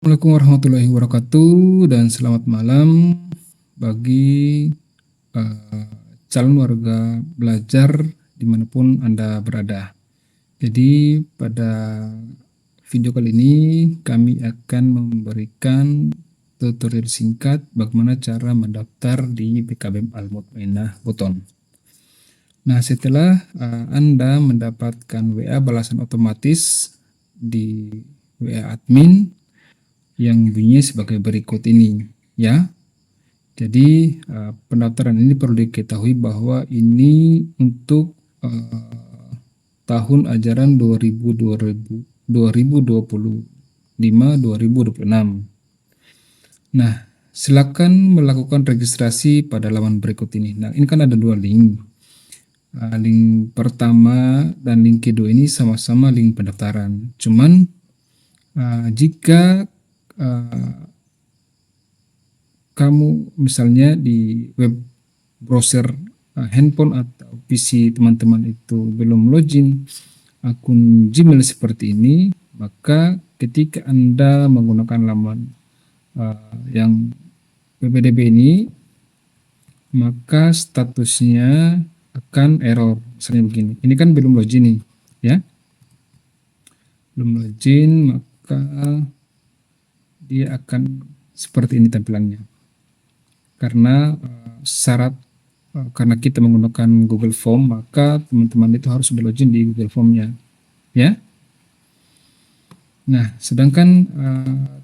Assalamualaikum warahmatullahi wabarakatuh dan selamat malam bagi eh, calon warga belajar dimanapun Anda berada. Jadi pada video kali ini kami akan memberikan tutorial singkat bagaimana cara mendaftar di PKBM Al-Mutmainah Buton. Nah, setelah Anda mendapatkan WA balasan otomatis di WA admin yang bunyinya sebagai berikut ini, ya. Jadi pendaftaran ini perlu diketahui bahwa ini untuk tahun ajaran 2025-2026. Nah, silakan melakukan registrasi pada laman berikut ini. Nah, ini kan ada dua link. Link pertama dan link kedua ini sama-sama link pendaftaran. Cuman jika kamu misalnya di web browser handphone atau PC teman-teman itu belum login akun Gmail seperti ini, maka ketika Anda menggunakan laman yang PPDB ini, maka statusnya akan error. Misalnya begini, ini kan belum login nih, ya, belum login, maka dia akan seperti ini tampilannya. Karena syarat karena kita menggunakan Google Form, maka teman-teman itu harus sudah login di Google Form-nya, ya. Nah, sedangkan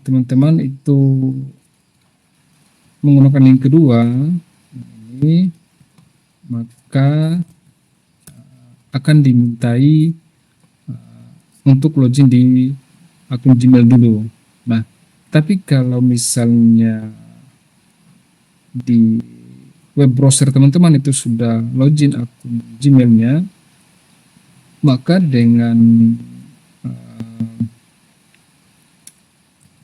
teman-teman itu menggunakan link kedua ini, maka akan dimintai untuk login di akun Gmail dulu. Nah, tapi kalau misalnya di web browser teman-teman itu sudah login akun Gmail-nya, maka dengan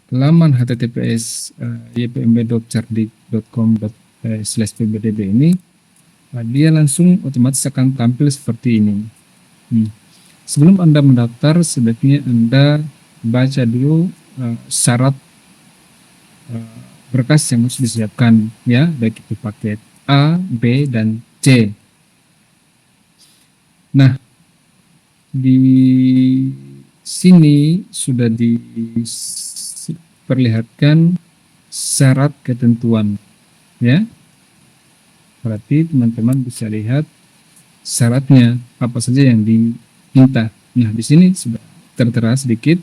laman https ypmb.cerdik.com/pbdb ini, dia langsung otomatis akan tampil seperti ini. Sebelum Anda mendaftar, sebaiknya Anda baca dulu syarat berkas yang harus disiapkan, ya, baik itu paket A, B, dan C. Nah, di sini sudah diperlihatkan syarat ketentuan, ya. Berarti teman-teman bisa lihat syaratnya apa saja yang diminta. Nah, di sini sudah tertera sedikit,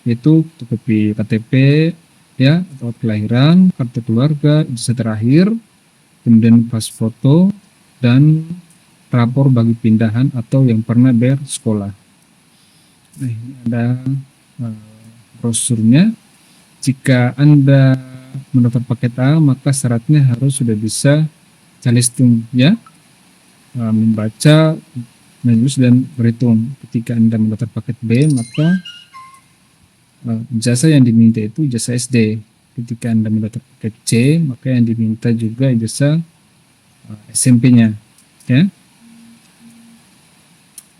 yaitu fotokopi KTP, ya, atau kelahiran, kartu keluarga, ijazah terakhir, kemudian pas foto, dan rapor bagi pindahan atau yang pernah bersekolah. Nah, ini ada brosurnya. Jika Anda mendaftar paket A, maka syaratnya harus sudah bisa calistung, ya, membaca, menulis, dan berhitung. Ketika Anda mendaftar paket B, maka ijazah yang diminta itu ijazah SD. Ketika Anda mendaftar paket C, maka yang diminta juga ijazah SMP-nya, ya.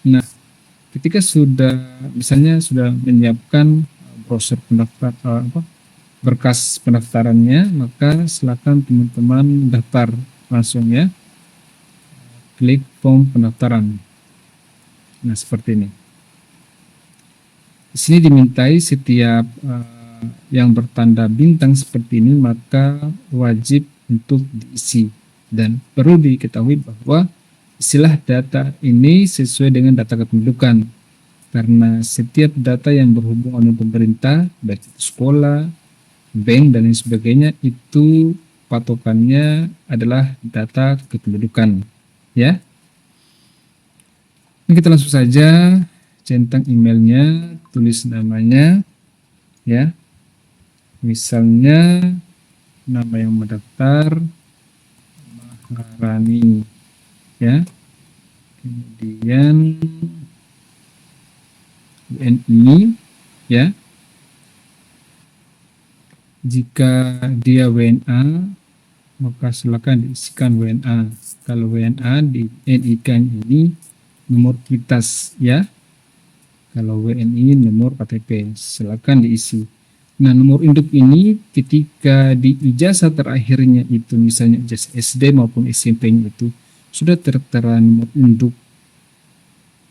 Nah, ketika sudah misalnya sudah menyiapkan brosur berkas pendaftarannya, maka silakan teman-teman daftar langsung, ya. Klik form pendaftaran. Nah, seperti ini. Di sini dimintai setiap yang bertanda bintang seperti ini, maka wajib untuk diisi. Dan perlu diketahui bahwa istilah data ini sesuai dengan data kependudukan. Karena setiap data yang berhubungan dengan pemerintah, baik itu sekolah, bank, dan lain sebagainya, itu patokannya adalah data kependudukan, ya. Ini kita langsung saja centang emailnya, tulis namanya, ya. Misalnya nama yang mendaftar Maharani, ya. Kemudian WNI, ya. Jika dia WNA, maka silakan diisikan WNA. Kalau WNA di NIK ini nomor kitas, ya. Kalau WNI nomor KTP, silakan diisi. Nah, nomor induk ini ketika di ijazah terakhirnya itu misalnya ijazah SD maupun SMP-nya itu sudah tertera nomor induk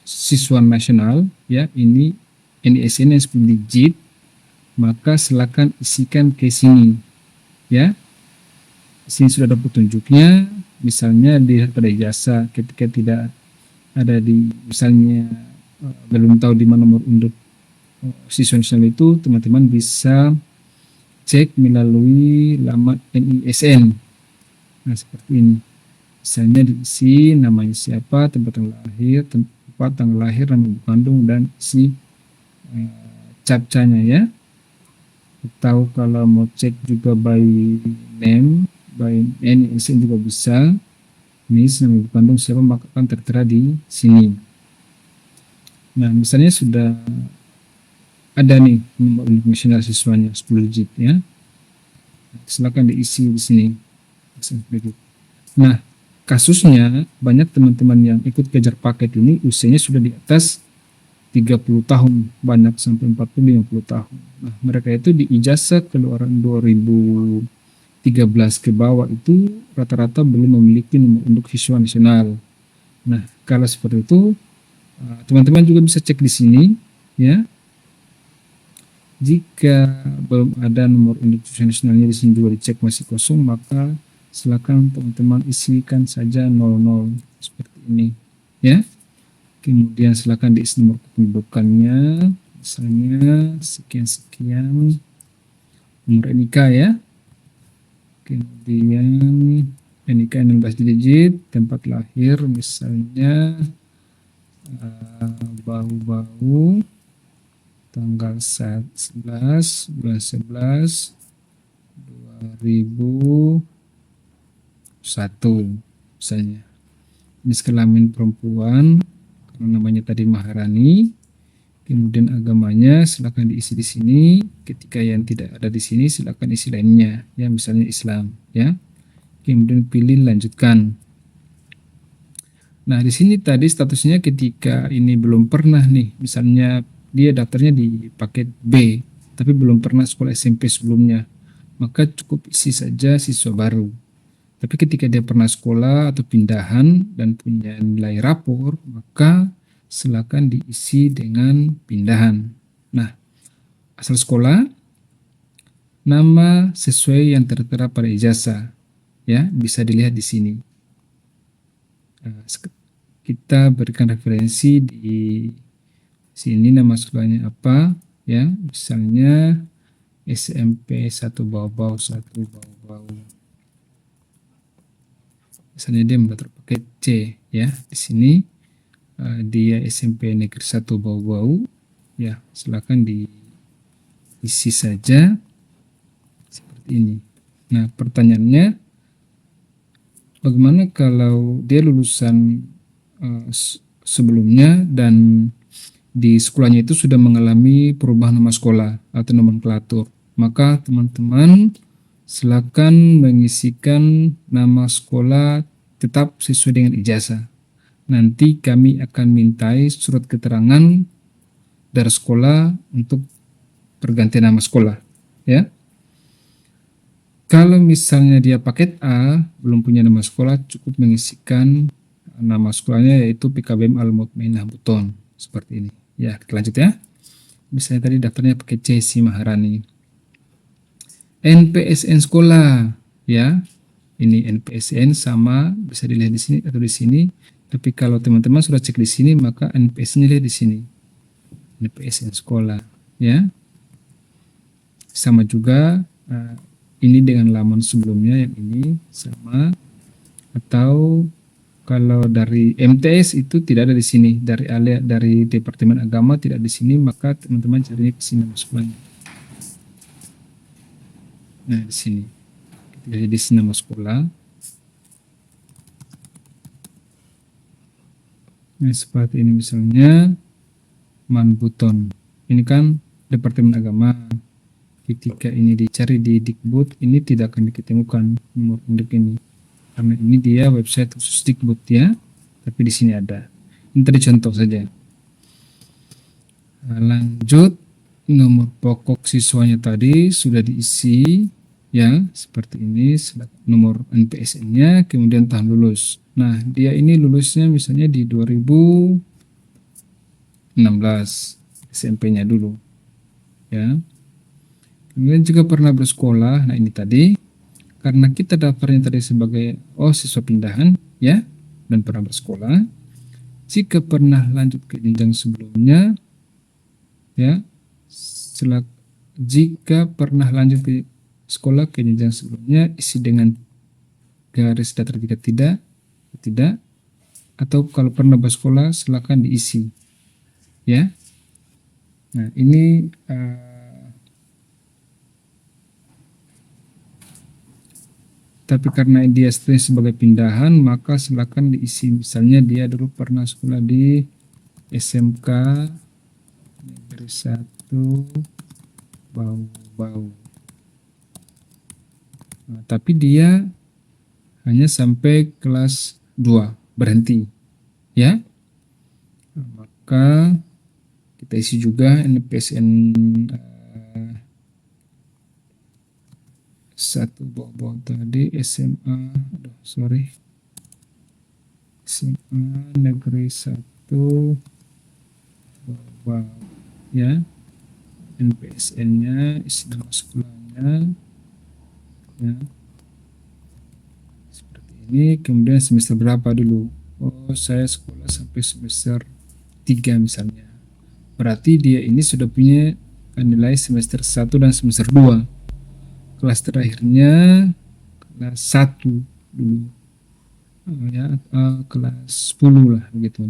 siswa nasional, ya, ini NISN yang 10 digit, maka silakan isikan ke sini, ya. Di sini sudah ada petunjuknya, misalnya dilihat pada ijazah. Ketika tidak ada di, misalnya belum tahu di mana nomor induk siswa nasional itu, teman-teman bisa cek melalui laman NISN. Nah, seperti ini. Misalnya diisi namanya siapa, tempat lahir, tanggal lahir, nama ibu kandung, dan isi captchanya, ya. Atau kalau mau cek juga by name, by NISN juga bisa. Ini nama ibu kandung siapa, maka akan tertera di sini. Nah, misalnya sudah ada nih nomor induk nasional siswanya 10 digit, ya. Silakan diisi di sini. Nah, kasusnya banyak teman-teman yang ikut kejar paket ini usianya sudah di atas 30 tahun, banyak sampai 40-50 tahun. Nah, mereka itu di ijazah keluaran 2013 ke bawah itu rata-rata belum memiliki nomor induk siswa nasional. Nah, kalau seperti itu, teman-teman juga bisa cek di sini, ya. Jika belum ada nomor induk siswa nasionalnya di sini juga dicek masih kosong, maka silakan teman-teman isikan saja 00 seperti ini, ya. Kemudian silakan diisi nomor kependudukannya, misalnya sekian-sekian, nomor NIK, ya. Kemudian NIK 16 digit, tempat lahir misalnya Bahu-Bahu, tanggal 11 bulan 11 2001 misalnya. Jenis kelamin perempuan, karena namanya tadi Maharani. Kemudian agamanya silakan diisi di sini. Ketika yang tidak ada di sini silakan isi lainnya, ya, misalnya Islam, ya. Kemudian pilih lanjutkan. Nah, di sini tadi statusnya ketika ini belum pernah nih, misalnya dia daftarnya di paket B, tapi belum pernah sekolah SMP sebelumnya, maka cukup isi saja siswa baru. Tapi ketika dia pernah sekolah atau pindahan dan punya nilai rapor, maka silakan diisi dengan pindahan. Nah, asal sekolah, nama sesuai yang tertera pada ijazah, ya, bisa dilihat di sini. Kita berikan referensi di sini, nama sekolahnya apa, ya, misalnya SMP 1 Bau-Bau, 1 Bau-Bau. Misalnya dia mendaftar paket C, ya. Di sini dia SMP Negeri 1 Bau-Bau, ya, silakan diisi saja seperti ini. Nah, pertanyaannya, bagaimana kalau dia lulusan sebelumnya dan di sekolahnya itu sudah mengalami perubahan nama sekolah atau nomenklatur? Maka teman-teman silakan mengisikan nama sekolah tetap sesuai dengan ijazah. Nanti kami akan mintai surat keterangan dari sekolah untuk pergantian nama sekolah, ya. Kalau misalnya dia paket A, belum punya nama sekolah, cukup mengisikan nama sekolahnya yaitu PKBM Al-Mutmainah Buton, seperti ini. Ya, kita lanjut, ya. Misalnya tadi daftarnya paket C, si Maharani. NPSN sekolah, ya. Ini NPSN sama, bisa dilihat di sini atau di sini. Tapi kalau teman-teman sudah cek di sini, maka NPSN-nya lihat di sini. NPSN sekolah, ya. Sama juga ini dengan laman sebelumnya, yang ini sama. Atau kalau dari MTS itu tidak ada di sini, dari Departemen Agama tidak di sini, maka teman-teman carinya ke sini nama sekolahnya. Nah, di sini. Ketika di sini nama sekolah. Nah, seperti ini misalnya Manbuton. Ini kan Departemen Agama. Ketika ini dicari di Dikbud, ini tidak akan diketemukan nomor induk ini. Karena ini dia website khusus Dikbud, ya. Tapi di sini ada. Ini tadi contoh saja. Nah, lanjut. nomor pokok siswanya tadi sudah diisi ya, seperti ini, nomor NPSN-nya, kemudian tahun lulus. Nah, dia ini lulusnya misalnya di 2016, SMP-nya dulu ya. Kemudian juga pernah bersekolah. Nah, ini tadi karena kita daftarnya tadi sebagai siswa pindahan ya, dan pernah bersekolah. Jika pernah lanjut ke jenjang sebelumnya ya, jika pernah lanjut ke sekolah ke jenjang sebelumnya, isi dengan garis datar tidak, atau kalau pernah bersekolah silakan diisi ya. Nah, ini tapi karena dia sebagai pindahan, maka silakan diisi. Misalnya dia dulu pernah sekolah di SMK Negeri 1 Bau. Nah, tapi dia hanya sampai kelas 2 berhenti ya. Nah, maka kita isi juga NPSN 1 Bau tadi, SMA Negeri 1 Bau ya. NPSN-nya, isi nama sekolahnya ya, seperti ini. Kemudian semester berapa dulu? Saya sekolah sampai semester 3 misalnya, berarti dia ini sudah punya nilai semester 1 dan semester 2. Kelas terakhirnya kelas 1 dulu ya, kelas 10 lah begitu.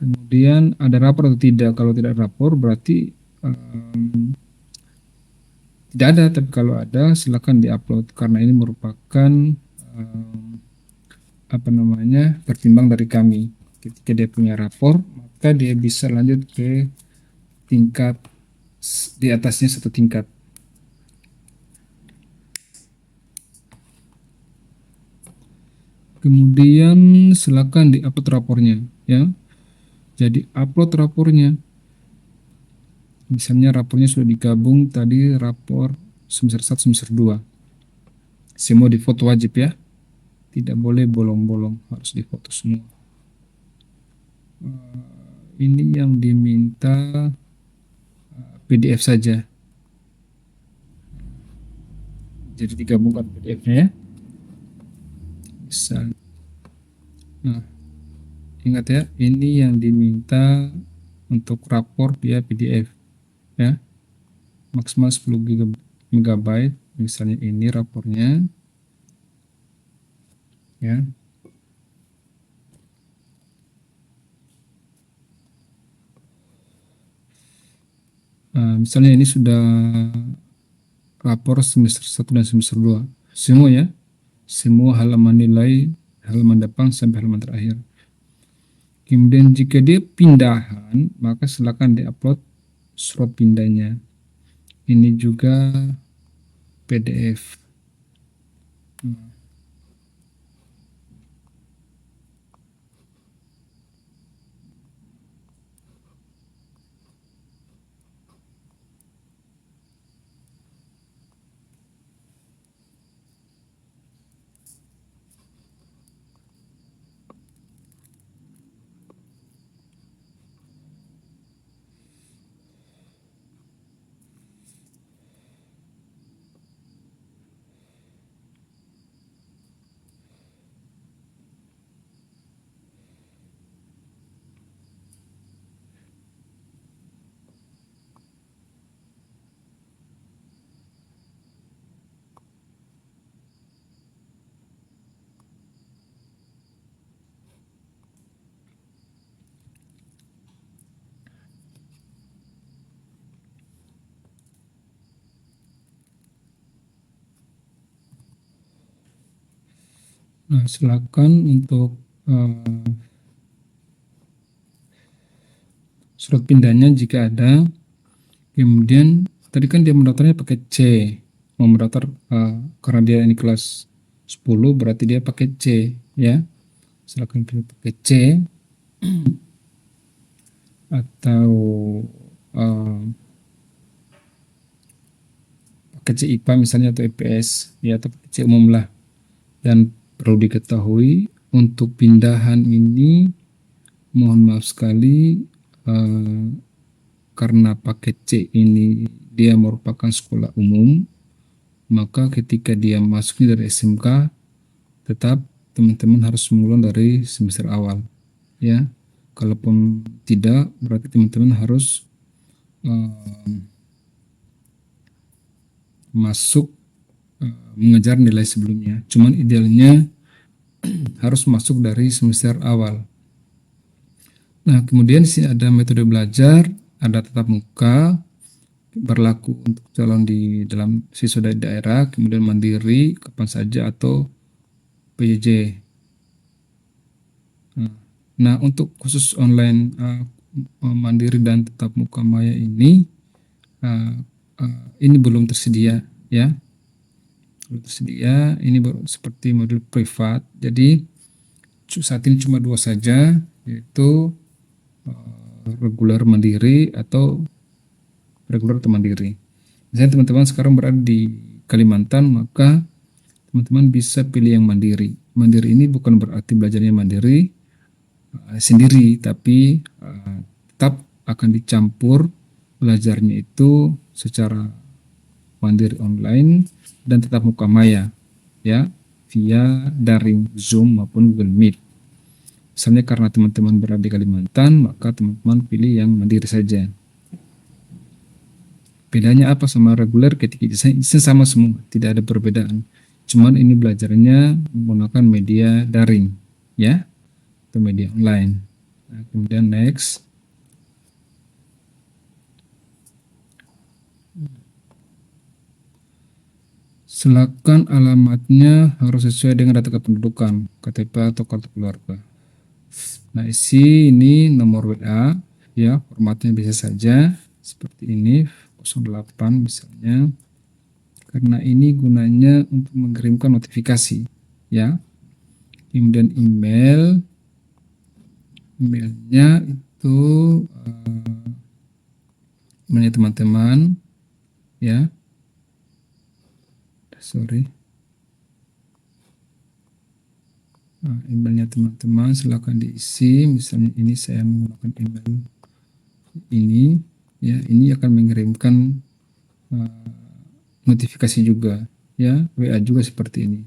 Kemudian ada rapor atau tidak? Kalau tidak rapor berarti tidak ada, tapi kalau ada silakan diupload karena ini merupakan pertimbang dari kami. Ketika dia punya rapor, maka dia bisa lanjut ke tingkat di atasnya 1 tingkat. Kemudian silakan diupload rapornya ya. Jadi upload rapornya. Misalnya rapornya sudah digabung tadi, rapor semester 1 semester 2. Semua difoto wajib ya. Tidak boleh bolong-bolong, harus difoto semua. Ini yang diminta PDF saja. Jadi digabungkan PDF-nya ya. Misal. Nah, ingat ya, ini yang diminta untuk rapor via PDF ya. Maksimal 10 MB, misalnya ini rapornya ya. Misalnya ini sudah rapor semester 1 dan semester 2 semua ya, semua halaman nilai, halaman depan sampai halaman terakhir. Kemudian jika dia pindahan, maka silakan diupload surat pindahnya. Ini juga PDF. Nah, silakan untuk surat pindahnya jika ada. Kemudian tadi kan dia mendaftarnya pakai C, mau mendaftar karena dia ini kelas 10 berarti dia pakai C ya. Silakan pilih pakai C atau kecil IPA misalnya atau IPS ya, atau kecil umum lah. Dan perlu diketahui untuk pindahan ini mohon maaf sekali, karena paket C ini dia merupakan sekolah umum, maka ketika dia masuk dari SMK tetap teman-teman harus mengulang dari semester awal ya. Kalaupun tidak, berarti teman-teman harus masuk mengejar nilai sebelumnya. Cuman idealnya harus masuk dari semester awal. Nah, kemudian di sini ada metode belajar, ada tatap muka, berlaku untuk calon di dalam siswa dari daerah, kemudian mandiri kapan saja atau PJJ. Nah, untuk khusus online mandiri dan tatap muka maya ini belum tersedia ya. Belum tersedia, ini baru seperti modul privat. Jadi saat ini cuma dua saja, yaitu reguler mandiri atau reguler atau mandiri. Misalnya teman-teman sekarang berada di Kalimantan, maka teman-teman bisa pilih yang mandiri. Mandiri ini bukan berarti belajarnya mandiri sendiri, tapi tetap akan dicampur belajarnya itu secara mandiri online dan tetap muka maya ya, via daring Zoom maupun Google Meet. Misalnya karena teman-teman berada di Kalimantan, maka teman-teman pilih yang mandiri saja. Bedanya apa sama reguler? Ketika sama semua, tidak ada perbedaan. Cuman ini belajarnya menggunakan media daring ya, atau media online. Nah, kemudian next. Silakan alamatnya harus sesuai dengan data kependudukan, KTP atau kartu keluarga. Nah, isi ini nomor WA ya, formatnya bisa saja seperti ini 08 misalnya, karena ini gunanya untuk mengirimkan notifikasi ya. Kemudian emailnya itu emailnya teman-teman ya, emailnya teman-teman silakan diisi. Misalnya ini saya menggunakan email ini ya, ini akan mengirimkan notifikasi juga ya, WA juga seperti ini.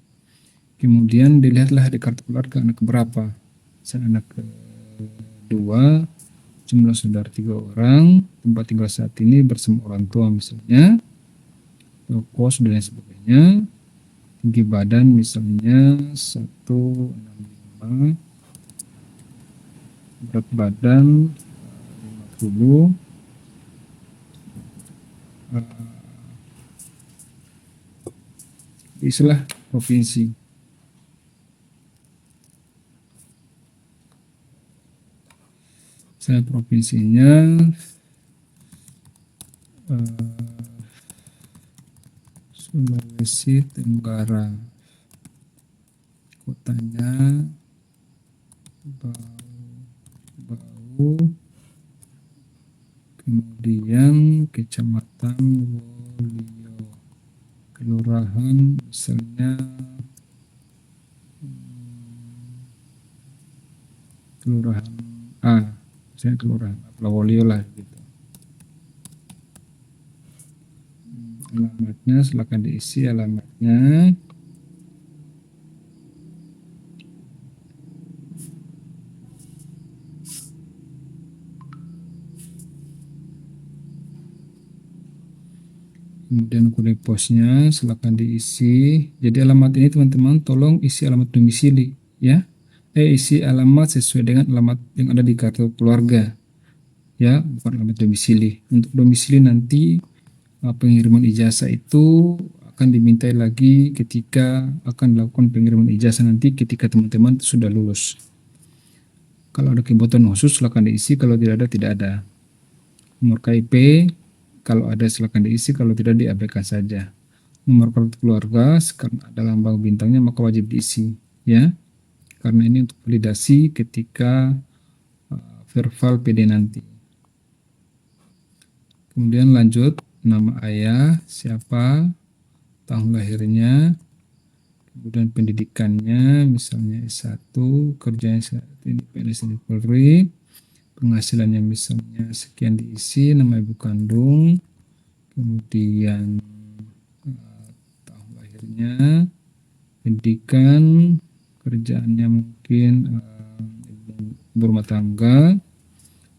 Kemudian dilihatlah di kartu keluarga anak berapa. Misalnya anak kedua, jumlah saudara 3 orang, tempat tinggal saat ini bersama orang tua misalnya, kos dan lain sebagainya. Tinggi badan misalnya 165, berat badan 50, istilah provinsi. Saya provinsinya Sulawesi Tenggara, kotanya Bau, kemudian kecamatan Wolio, kelurahan misalnya kelurahan A, misalnya kelurahan Wolio lah gitu. Alamatnya silakan diisi alamatnya. Kemudian kode posnya silakan diisi. Jadi alamat ini teman-teman tolong isi alamat domisili ya. Isi alamat sesuai dengan alamat yang ada di kartu keluarga ya, bukan alamat domisili. Untuk domisili nanti pengiriman ijazah itu akan dimintai lagi ketika akan dilakukan pengiriman ijazah nanti ketika teman-teman sudah lulus. Kalau ada kebutuhan khusus silakan diisi, kalau tidak ada tidak ada. Nomor KIP kalau ada silakan diisi, kalau tidak diabaikan saja. Nomor kartu keluarga karena ada lambang bintangnya maka wajib diisi ya, karena ini untuk validasi ketika verbal PD nanti. Kemudian lanjut, nama ayah siapa, tahun lahirnya, kemudian pendidikannya, misalnya S1, kerjanya saat ini PNS di Polri, penghasilannya misalnya sekian diisi, nama ibu kandung, kemudian tahun lahirnya, pendidikan, kerjaannya mungkin ibu rumah tangga,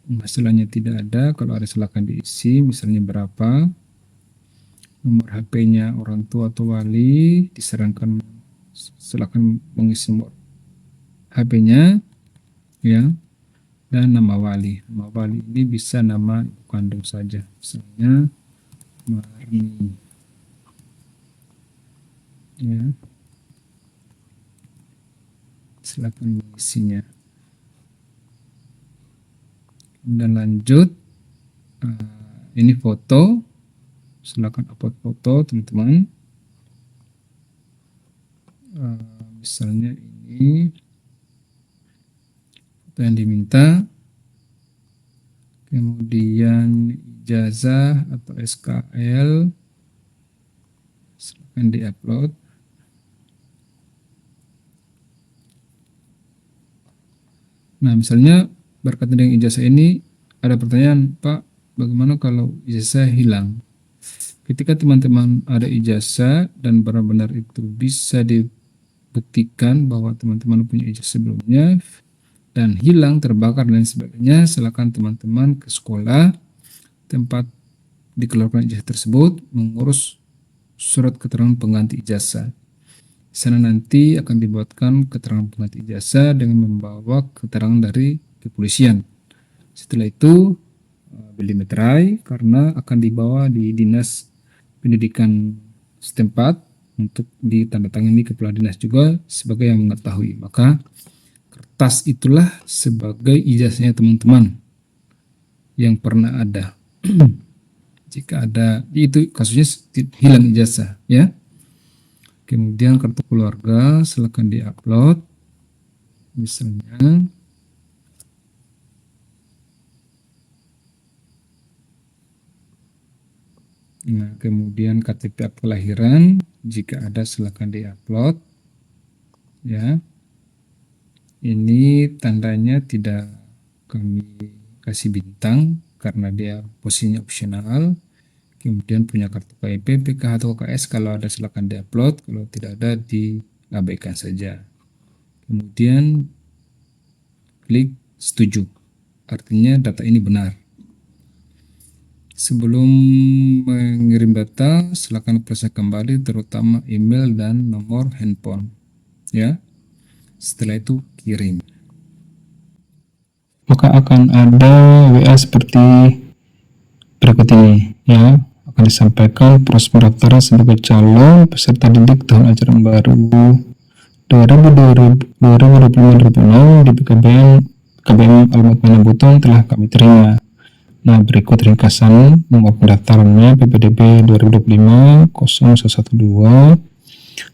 penghasilannya tidak ada, kalau ada silakan diisi, misalnya berapa, nomor HP-nya orang tua atau wali, disarankan silakan mengisi nomor HP-nya, ya, dan nama wali. Nama wali ini bisa nama ibu kandung saja, misalnya Marni, ya, silakan mengisinya. Dan lanjut, ini foto, silakan upload foto teman-teman. Misalnya ini foto yang diminta, kemudian ijazah atau SKL, silakan diupload. Nah, misalnya berkaitan dengan ijazah ini ada pertanyaan, Pak, bagaimana kalau ijazah hilang? Ketika teman-teman ada ijazah dan benar-benar itu bisa dibuktikan bahwa teman-teman punya ijazah sebelumnya dan hilang, terbakar dan sebagainya, silakan teman-teman ke sekolah tempat dikeluarkan ijazah tersebut mengurus surat keterangan pengganti ijazah. Di sana nanti akan dibuatkan keterangan pengganti ijazah dengan membawa keterangan dari kepolisian. Setelah itu beli meterai karena akan dibawa di dinas pendidikan setempat untuk ditandatangani kepala dinas juga sebagai yang mengetahui. Maka kertas itulah sebagai ijazahnya teman-teman yang pernah ada. Jika ada, itu kasusnya hilang ijazah, ya. Kemudian kartu keluarga silakan diupload, misalnya nah, kemudian KTP akta kelahiran jika ada silakan diupload, ya. Ini tandanya tidak kami kasih bintang karena dia posisinya opsional. Kemudian punya kartu KIP, PKH atau KS kalau ada silakan diupload, kalau tidak ada diabaikan saja. Kemudian klik setuju, artinya data ini benar. Sebelum mengirim data, silakan periksa kembali terutama email dan nomor handphone, ya. Setelah itu kirim. Maka akan ada WA seperti berikut ini, ya. Akan disampaikan proses pendaftaran sebagai calon peserta didik tahun ajaran baru 2025-2026 di PKBM alamat mana Buton telah kami terima. Nah, berikut ringkasan nomor pendaftarannya PPDB 2025-0112,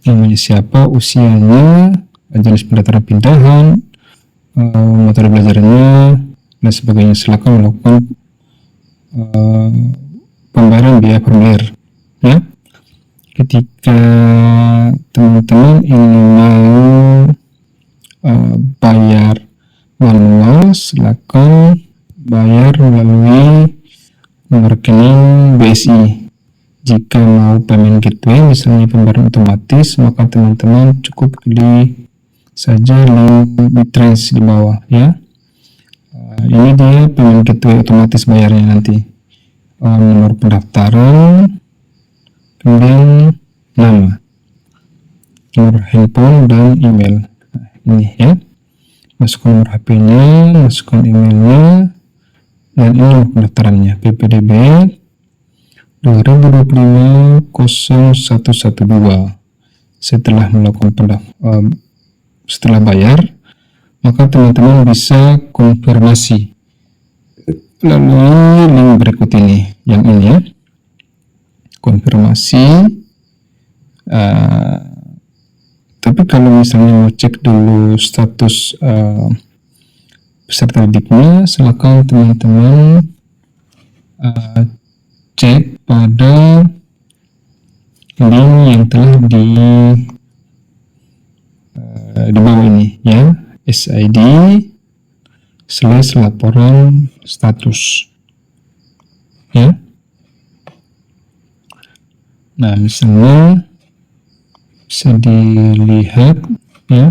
namanya siapa, usianya, jenis pendaftaran pindahan, metode belajarnya, dan sebagainya. Silakan melakukan pembayaran biaya formulir, ya. Ketika teman-teman ingin mau bayar manual, silakan bayar melalui nomor rekening BSI. Jika mau payment gateway, misalnya pembayaran otomatis, maka teman-teman cukup pilih saja link Bitrans di bawah, ya. Ini dia payment gateway otomatis bayarnya nanti. Nomor pendaftaran, kemudian nama, nomor handphone dan email. Nah, ini ya, masukkan nomor HP-nya, masukkan emailnya, dan ini nomor pendaftarannya PPDB 2025-0112. Setelah melakukan setelah bayar, maka teman-teman bisa konfirmasi melalui link berikut ini, yang ini ya, konfirmasi. Tapi kalau misalnya mau cek dulu status peserta didiknya, silakan teman-teman cek pada link yang telah di bawah ini ya, SID / laporan status ya. Nah, misalnya bisa dilihat ya,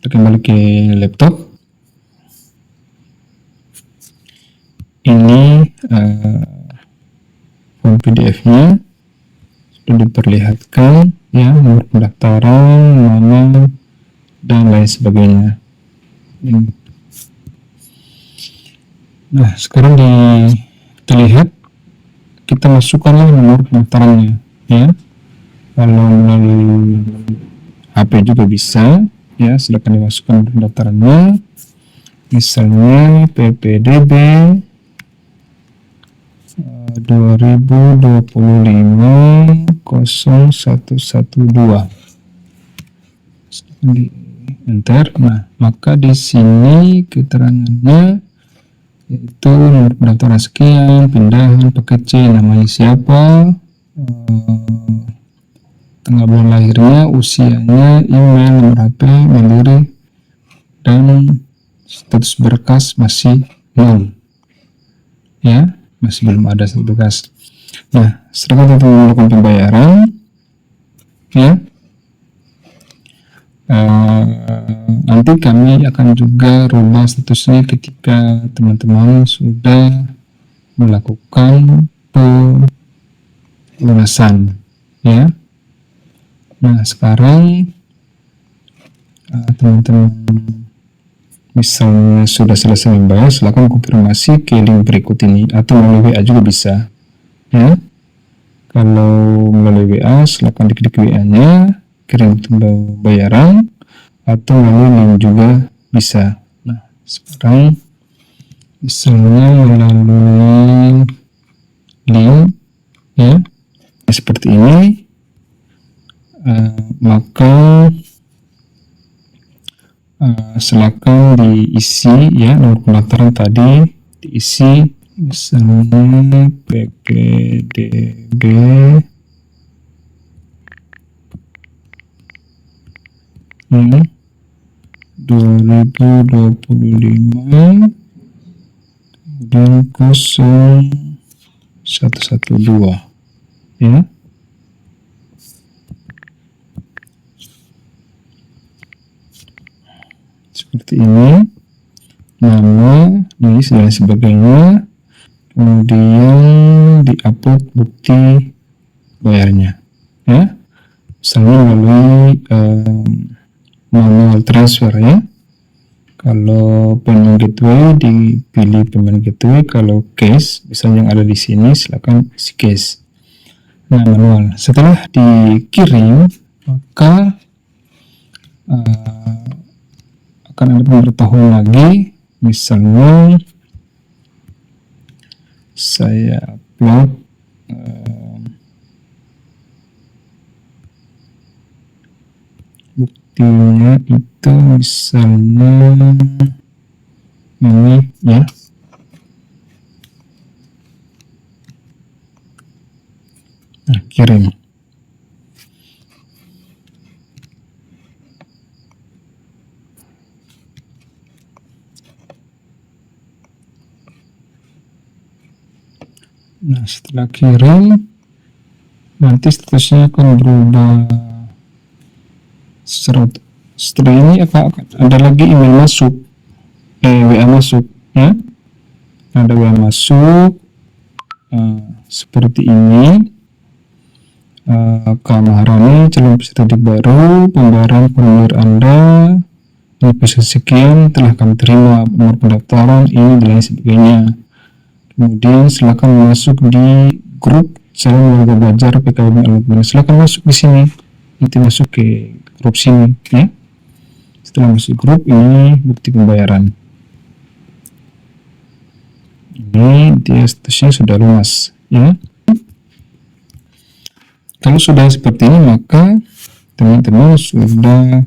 kita kembali ke laptop. Ini form PDF-nya sudah diperlihatkan ya, nomor pendaftaran, nama, dan lain sebagainya. Nah, sekarang kita lihat, kita masukkanlah nomor pendaftarannya ya. Kalau melalui HP juga bisa ya, silakan dimasukkan nomor pendaftarannya. Misalnya PPDB 2025 0112, di enter. Nah, maka di sini keterangannya yaitu nomor pendaftaran sekian, pindahan paket C, namanya siapa, tanggal bulan lahirnya, usianya, email, nomor HP, mandiri, dan status berkas masih 0 ya, masih belum ada status berkas. Nah, setelah kita melakukan pembayaran ya, nanti kami akan juga rubah statusnya ketika teman-teman sudah melakukan pelunasan ya. Nah, sekarang teman-teman misalnya sudah selesai membayar, silakan konfirmasi ke link berikut ini atau melalui WA juga bisa ya. Kalau melalui WA, silakan diklik WA-nya, kirim pembayaran, atau melalui link juga bisa. Nah, sekarang misalnya melalui link ya, seperti ini, maka silakan diisi ya, nomor pendaftaran tadi diisi, misalnya PPDB 2025 dan 0112 ya. Seperti ini, nama, nulis, dan sebagainya. Kemudian di-upload bukti bayarnya ya, misalnya melalui manual transfer ya. Kalau payment gateway, dipilih payment gateway. Kalau cash, misalnya yang ada di sini, silakan isi cash. Nah, manual. Setelah dikirim, maka akan ada pemberitahuan lagi. Misalnya saya upload buktinya itu, misalnya ini ya. Nah, kirim. Nah, setelah kirim, nanti statusnya akan berubah. Setelah ini akan ada lagi email masuk, WA masuk ya. Ada WA masuk seperti ini. Kak Maharani, calon peserta didik baru, pembayaran formulir Anda investasi sekian telah kami terima, nomor pendaftaran ini, dan lain sebagainya. Kemudian silakan masuk di grup calon warga belajar PKBM Al-Mukmin. Silakan masuk di sini, nanti masuk ke grup sini ya. Setelah masuk grup, ini bukti pembayaran. Ini dia statusnya sudah lunas ya. Kalau sudah seperti ini, maka teman-teman sudah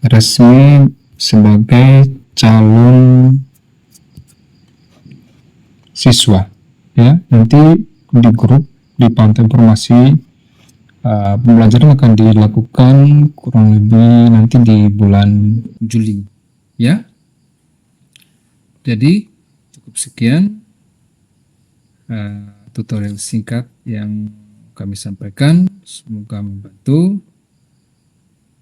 resmi sebagai calon siswa ya. Nanti di grup dipantau informasi. Pembelajaran akan dilakukan kurang lebih nanti di bulan Juli, ya. Jadi cukup sekian tutorial singkat yang kami sampaikan, semoga membantu.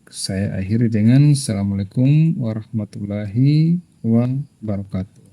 Saya akhiri dengan Assalamualaikum warahmatullahi wabarakatuh.